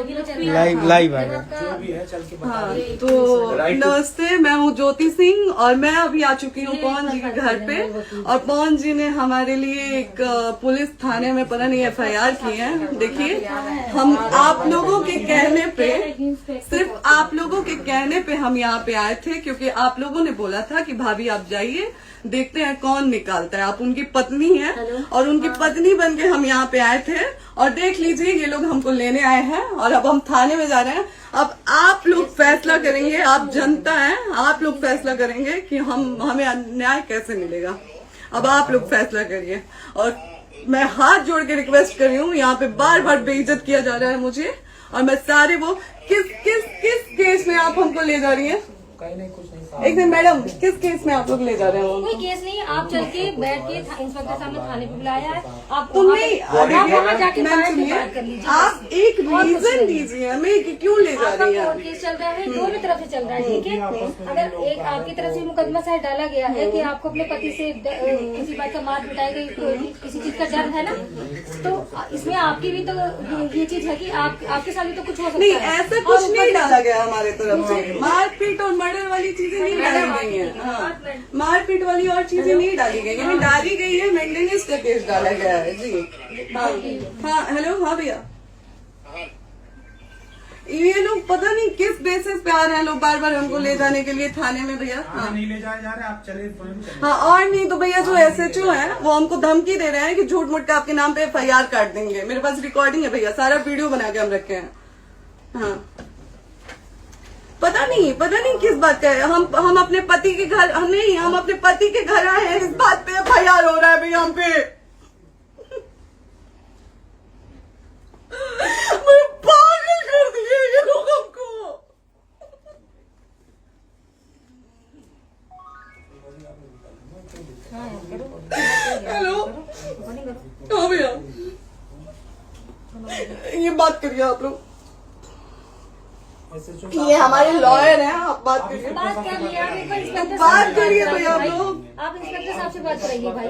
Live आएगा। हाँ, तो नमस्ते, मैं हूँ ज्योति सिंह और मैं अभी आ चुकी हूँ पवन जी के घर पे। और पवन जी ने हमारे लिए एक पुलिस थाने में पता नहीं FIR की है। देखिए, हम आप लोगों के कहने पे, सिर्फ आप लोगों के कहने पे हम यहाँ पे आए थे, क्योंकि आप लोगों ने बोला था कि भाभी आप जाइए, देखते हैं कौन निकालता है। आप उनकी पत्नी हैं और उनकी पत्नी बन के हम यहाँ पे आए थे। और देख लीजिए, ये लोग हमको लेने आए हैं और अब हम थाने में जा रहे हैं। अब आप लोग फैसला करेंगे, आप जनता हैं, आप लोग फैसला करेंगे कि हमें न्याय कैसे मिलेगा। अब आप लोग फैसला करिए। और मैं हाथ जोड़ के रिक्वेस्ट कर रही हूँ, यहाँ पे बार बार बेइज्जत किया जा रहा है मुझे। और मैं सारे वो किस केस में आप हमको ले जा रही हैं? एक दिन मैडम, किस केस में आप लोग ले जा रहे हो? कोई केस नहीं, आप चल के बैठ के इंस्पेक्टर साहब ने थाने पे बुलाया है। आप वहाँ जाके बात कर लीजिए। आप एक रीजन दीजिए हमें कि क्यों ले जा रही है। कोर्ट केस चल रहा है, दोनों तरफ से चल रहा है, ठीक है। अगर एक आपकी तरफ से मुकदमा शायद डाला गया है कि आपको अपने पति से किसी बात का मार पिटाई गई, किसी चीज का डर है ना, तो इसमें आपकी भी तो ये चीज है कि आपके साथ भी तो कुछ हो सकता है। नहीं, ऐसा कुछ नहीं डाला गया हमारे तरफ से। मारपीट और मर्डर वाली चीजें नहीं डाली गई है। हाँ, मारपीट वाली और चीजें नहीं डाली गई है। डाली गई है मेंटेनेंस का केस डाला गया है जी। हाँ, हेलो, हाँ भैया, ये लोग पता नहीं किस बेसिस पे आ रहे हैं लोग बार बार हमको ले जाने के लिए थाने में भैया। हाँ, नहीं ले जाए जा रहे, आप चले। हाँ, और नहीं तो भैया जो SHO है वो हमको धमकी दे रहे हैं कि झूठ मूठ के आपके नाम पे FIR काट देंगे। मेरे पास रिकॉर्डिंग है भैया, सारा वीडियो बना के हम रखे हैं। हाँ, पता नहीं किस बात का है। हम अपने पति के घर नहीं, हम अपने पति के घर आए हैं, इस बात पे FIR हो रहा है भैया हम पे। पागल कर दिए ये लोग हमको। हेलो, हाँ भैया, ये बात करिए आप लोग। ये हमारे लॉयर हैं, आप बात करिए। बात कर लिया, बात करिए भैया आप लोग। आप इंस्पेक्टर साहब से बात कराइए भाई।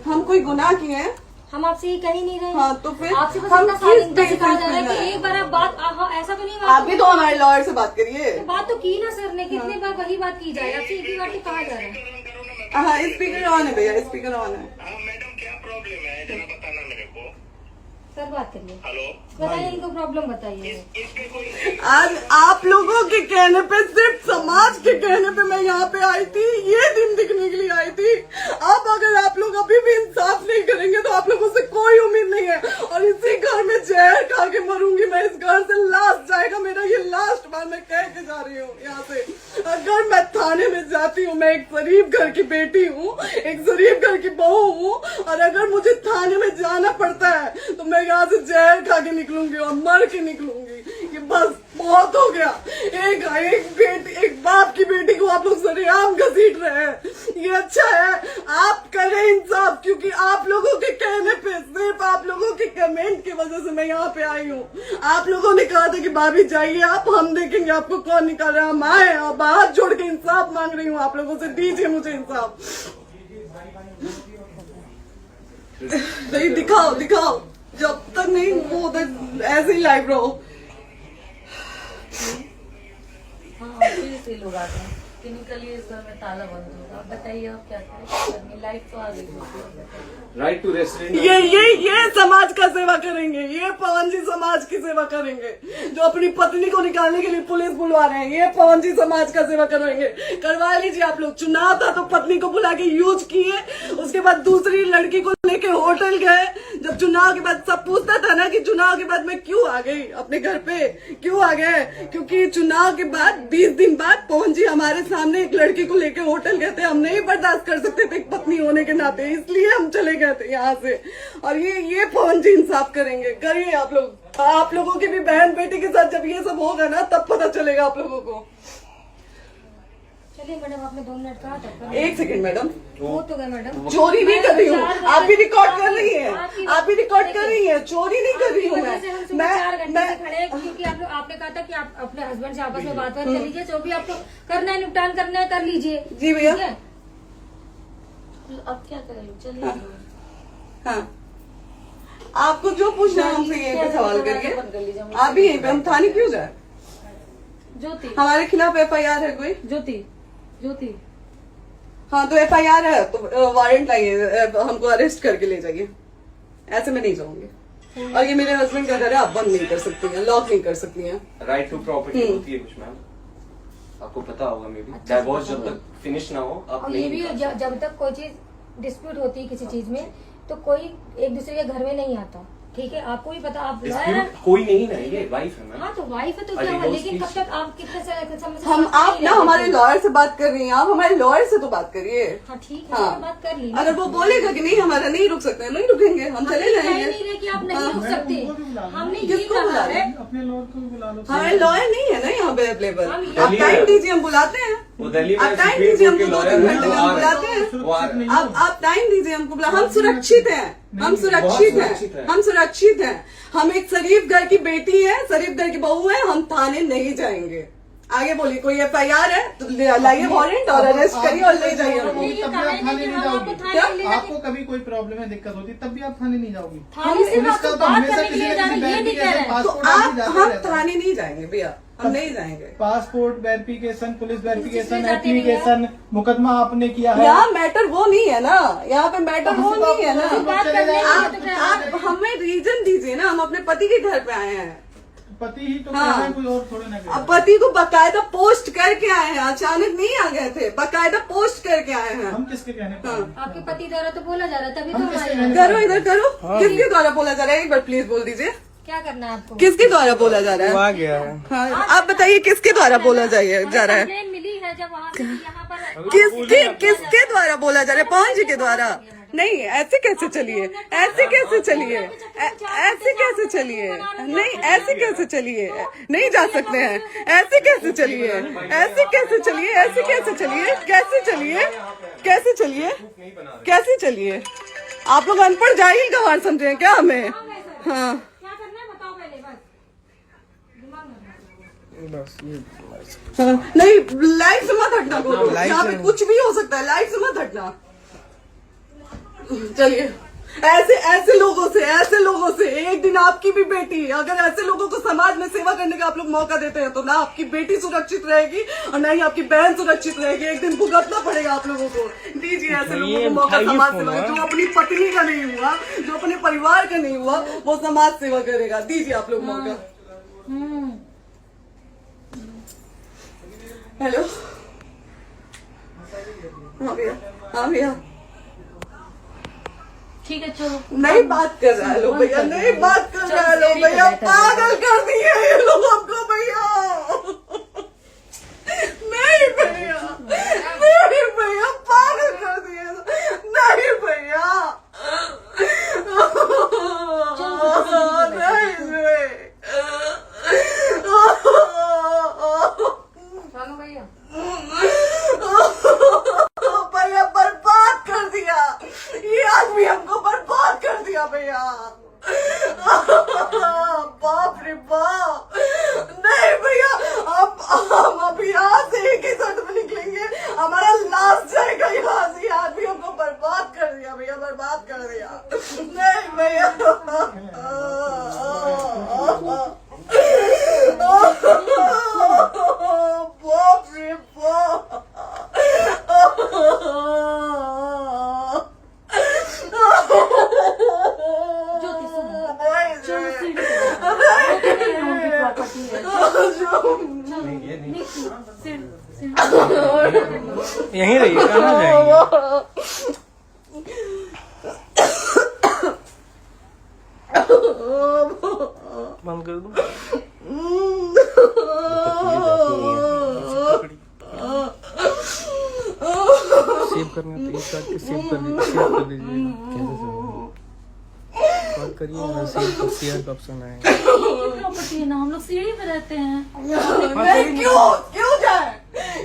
हम कोई गुनाह किए हैं? हम आपसे ये कह ही नहीं रहे। हाँ, तो फिर आपसे बस हम इतना किस सारी सिखाया जा रहा है बेसिस कि पे एक बार आप बात ऐसा तो नहीं आप भी तो हमारे लॉयर से बात करिए। बात तो की ना सर ने, कितनी बार वही बात की जाए, आपसे एक ही बार तो कहा जा रहा है। हाँ, स्पीकर ऑन है भैया, स्पीकर ऑन है। मैडम क्या प्रॉब्लम है जरा बताना मेरे को। सर बात करिए, हेलो, बताइए इनको प्रॉब्लम बताइए। इसके कोई आज आप लोगों के कहने पे, सिर्फ समाज के कहने पे मैं यहाँ पे आई थी, ये दिन दिखने के लिए आई थी। अब अगर आप लोग अभी भी इंसाफ नहीं करेंगे तो आप लोगों से कोई उम्मीद नहीं है। और इसी घर में जहर खा के मरूंगी मैं। इस घर से लास्ट जाएगा मेरा, ये लास्ट बार मैं कह के जा रही हूँ यहाँ से। अगर मैं थाने में जाती हूँ, मैं एक शरीफ घर की बेटी हूँ, एक शरीफ घर की बहू हूँ, और अगर मुझे थाने में जाना पड़ता है तो मैं यहाँ से जहर खा के निकलूंगी और मर के निकलूंगी। ये बस बहुत हो गया। एक बाप की बेटी को आप लोग सरेआम घसीट रहे हैं। ये अच्छा है, आप करें इंसाफ, क्योंकि आप लोगों के कहने पे, सिर्फ आप लोगों के कमेंट की वजह से मैं यहाँ पे आई हूँ। आप लोगों ने कहा था कि भाभी जाइए आप, हम देखेंगे आपको कौन निकाल रहा है। हम आए और हाथ जोड़ के इंसाफ मांग रही हूँ आप लोगों से, दीजिए मुझे इंसाफ। नहीं, दिखाओ, जब तक नहीं वो उधर ऐसे ही लाइव रहो। हाँ, फिर से लोग आ गए कि निकलिए, इस घर में ताला बंद होगा। बताइए आप क्या करें, लाइट तो आ गई। Right to restaurant. ये समाज का सेवा करेंगे, ये पवन जी समाज की सेवा करेंगे। जो अपनी पत्नी को निकालने के लिए पुलिस बुलवा रहे हैं, ये पवन जी समाज का सेवा करेंगे। करवा लीजिए आप लोग। चुनाव था तो पत्नी को बुला के यूज किए, उसके बाद दूसरी लड़की को लेके होटल गए। जब चुनाव के बाद सब पूछता था ना कि चुनाव के बाद मैं क्यों आ गई अपने घर पे, क्यों आ गए, क्योंकि चुनाव के बाद 20 दिन बाद पवन जी हमारे सामने एक लड़की को लेके होटल गए थे। हम नहीं बर्दाश्त कर सकते थे एक पत्नी होने के नाते, इसलिए हम चले गए थे यहाँ से। और ये पवन जी इंसाफ करेंगे। करिए आप लोग। आप लोगों की भी बहन बेटी के साथ जब ये सब होगा ना, तब पता चलेगा आप लोगों को। चलिए मैडम, आपने 2 मिनट कहा था। एक सेकंड मैडम, वो तो गए मैडम। चोरी नहीं कर रही हूँ, आप भी रिकॉर्ड कर रही हैं, आप भी रिकॉर्ड कर रही हैं। चोरी नहीं कर रही हूँ मैं 4 घंटे से खड़े हैं, क्योंकि आपने कहा था कि आप अपने हस्बैंड से आपस में बात कर लीजिए, जो भी आपको करना है, निपटान करना है, कर लीजिए। जी भैया। अब क्या करें, चलिए। हाँ, आपको जो पूछना है हमसे यहीं पे सवाल करिए। आप भी यहीं पे, हम थाने क्यों जाए? ज्योति हमारे खिलाफ FIR है कोई? ज्योति हाँ तो FIR है तो वारंट लाइए, हमको अरेस्ट करके ले जाइए। ऐसे मैं नहीं जाऊंगी। और ये मेरे हस्बैंड का घर है, आप बंद नहीं कर सकती हैं, लॉक नहीं कर सकती हैं। राइट टू प्रॉपर्टी होती है कुछ मैम, आपको पता होगा मे बी। डाइवोर्स जब तक फिनिश ना हो आप और ये भी नहीं जब तक कोई चीज डिस्प्यूट होती है किसी चीज में, तो कोई एक दूसरे के घर में नहीं आता। ठीक है, आपको भी पता, आप लॉयर हैं। कोई नहीं ना, ये वाइफ है मैम। हाँ तो वाइफ है तो क्या हुआ, लेकिन कब तक आप कितने समय से हम साथ आप नहीं ना रह हमारे सकते? लॉयर से बात कर रही हैं, आप हमारे लॉयर से तो बात करिए। हाँ ठीक है, हाँ। मैंने बात कर ली ना। अगर वो बोलेगा कि नहीं हमारा नहीं रुक सकते, नहीं रुकेंगे, हम चले कह जाएंगे। नहीं रहे कि आप नहीं रुक सकते, हमने ये किसको बुला कहा रहे? है। अपने लॉयर को भी बुला लो। हमारे लॉयर नहीं है ना यहाँ पे अवेलेबल। हम आप टाइम दीजिए, हम बुलाते हैं। वो दिल्ली में आप टाइम सुप्रीम दीजिए कोर्ट के हमको, 2-3 लॉयर हैं, घंटे में वो हम आ बुलाते रहे हैं। हैं। वो आ रहे हैं। आप टाइम दीजिए हमको, बुला। हम सुरक्षित हैं, हम सुरक्षित सुरक्षित हैं, हैं। हम सुरक्षित हैं। हम एक शरीफ घर की बेटी है, शरीफ घर की बहू है, हम थाने नहीं जाएंगे। आगे बोलिए, कोई FIR है तो लाइए वारंट और अरेस्ट करिए और ले जाइए हमको। ये तब भी कहा आप है थाने कि नहीं हम आपको जाओगी। थाने क्या? ले जाके- आपको कभी कोई प्रॉब्लम है, दिक्कत होती, तब भी आप थाने नहीं जाओगी। थाने से पुलिस आप का तो तो बात हमेशा करने के किसी लिए न जा किसी रहे हैं, ये नहीं कह रहे हैं। तो पासपोर्ट आप आदि जाते हम रहते हैं। थाने नहीं जाएंगे भैया, हम नहीं जाएंगे। पासपोर्ट वेरिफिकेशन, पुलिस वेरिफिकेशन, इसमें जाते नहीं है। एप्लीकेशन, मुकदमा आपने किया है। यहाँ मैटर वो नहीं है ना, यहाँ पे मैटर वो नहीं है ना। बात करने के लिए तो फिर आप हमें रीजन दीजिए ना, हम अपने पति के घर पे आए हैं। पति ही तो हाँ। कह रहे हैं, कोई और थोड़े ना कह रहे अब हैं। पति को बकायदा पोस्ट करके आए हैं, अचानक नहीं आ गए थे, बकायदा पोस्ट करके आए हैं। हम किसके कहने पर आए हैं? आपके पति द्वारा तो बोला जा रहा है, तभी तो हम हम किसके आए कहने हैं। करो इधर करो, किसके द्वारा बोला जा रहा है, एक बार प्लीज बोल दीजिए, क्या करना है आपको? किसके द्वारा बोला जा रहा है? गया है। हाँ, आप बताइए किसके द्वारा बोला जा रहा है? कंप्लेन मिली है जब वहाँ से यहाँ पर किसके द्वारा बोला जा रहा है? पवन जी के द्वारा? नहीं, ऐसे कैसे चलिए, ऐसे कैसे चलिए, ऐसे कैसे चलिए, नहीं ऐसे कैसे चलिए, नहीं जा सकते हैं, ऐसे कैसे चलिए, ऐसे कैसे चलिए, ऐसे कैसे चलिए, कैसे चलिए, कैसे चलिए, कैसे चलिए? आप लोग अनपढ़ जाहिल गंवार समझे हैं क्या हमें? हाँ क्या करना है बताओ पहले, बस दिमाग में बस ये हाँ, नहीं लाइफ से मत हटना, को यहाँ पे कुछ भी हो सकता है, लाइफ से मत हटना। चलिए, ऐसे लोगों से एक दिन आपकी भी बेटी, अगर ऐसे लोगों को समाज में सेवा करने का आप लोग मौका देते हैं तो ना आपकी बेटी सुरक्षित रहेगी और ना ही आपकी बहन सुरक्षित रहेगी। एक दिन भुगतना पड़ेगा आप लोगों को। दीजिए ऐसे लोगों को मौका समाज सेवा का, जो अपनी पत्नी का नहीं हुआ, जो अपने परिवार का नहीं हुआ, वो समाज सेवा करेगा। दीजिए आप लोग मौका। हेलो, हाँ भैया, हाँ भैया, ठीक है चलो। नहीं बात कर रहा है लोग भैया, नहीं बात कर रहा है लोग भैया, पागल कर दिए ये लोग हमको भैया। नहीं भैया, नहीं भैया, पागल कर दिए, नहीं भैया, चलो भैया, भैया बर्बाद कर दिया ये आदमी, हमको बर्बाद कर दिया भैया। बाप रे बाप, नहीं भैया, हम अभी यहाँ से एक ही शर्ट में निकलेंगे, हमारा लास्ट जाएगा यहाँ से। ये आदमी हमको बर्बाद कर दिया भैया, बर्बाद कर दिया। नहीं भैया, बाप रे बाप, ज्योति सुनो, नहीं, चलो नहीं। सीढ़ी पे उनकी प्रॉपर्टी है। यहीं रहिए, कहाँ जाएंगे? बंद कर दूं? सेव करना तो इस बात के सेव कर दीजिए। कॉल करिए ना, सेव शेयर का ऑप्शन आएगा। प्रॉपर्टी है ना, हम लोग सीढ़ी पे रहते हैं। नहीं, क्यों जाए,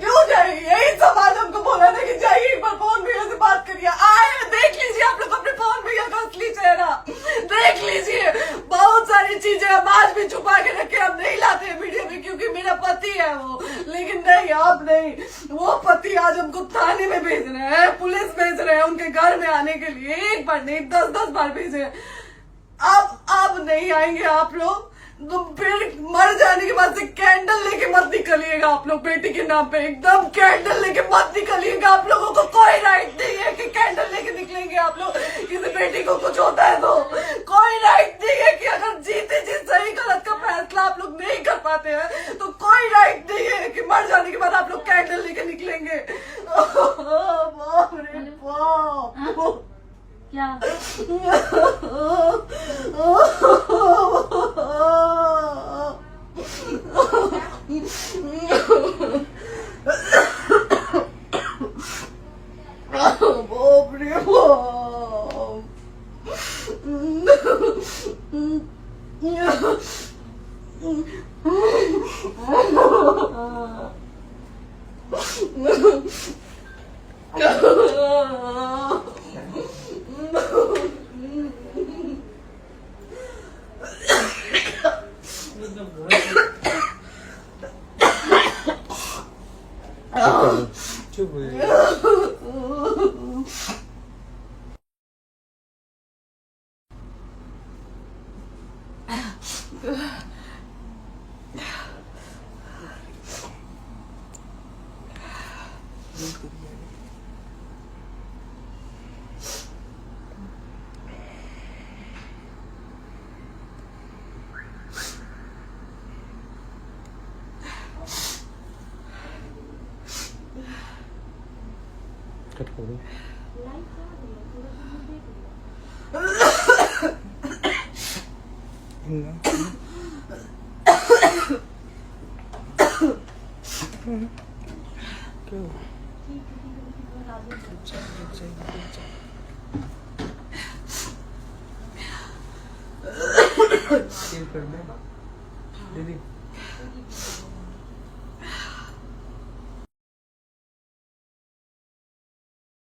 क्यों जाए? यही समाज हमको बोला था कि जाइए एक बार पवन भैया से बात करिए। आए, देख लीजिए आप लोग अपने पवन भैया का असली चेहरा, देख लीजिए। बहुत सारी चीजें हम आज भी छुपा के रखे, हम नहीं लाते वीडियो में क्योंकि मेरा पति है वो, लेकिन नहीं, आप नहीं। वो पति आज हमको थाने में भेज रहे हैं, पुलिस भेज रहे हैं उनके घर में आने के लिए, एक बार नहीं 10-10 बार भेजे। अब नहीं आएंगे आप लोग, तो फिर मर जाने के बाद से कैंडल लेके मत निकलिएगा आप लोग बेटी के नाम पे, एकदम कैंडल लेके मत निकलिएगा। आप लोगों को कोई राइट नहीं है कि कैंडल लेके निकलेंगे आप लोग। किसी बेटी को कुछ होता है तो कोई राइट नहीं है कि अगर जीते जी सही गलत का फैसला आप लोग नहीं कर पाते हैं तो कोई राइट नहीं है कि मर जाने के बाद आप लोग कैंडल लेके निकलेंगे। बाप रे बाप। क्या बाप रे चुप हो जाइए। कट कर दो। शेयर कर दे दीदी।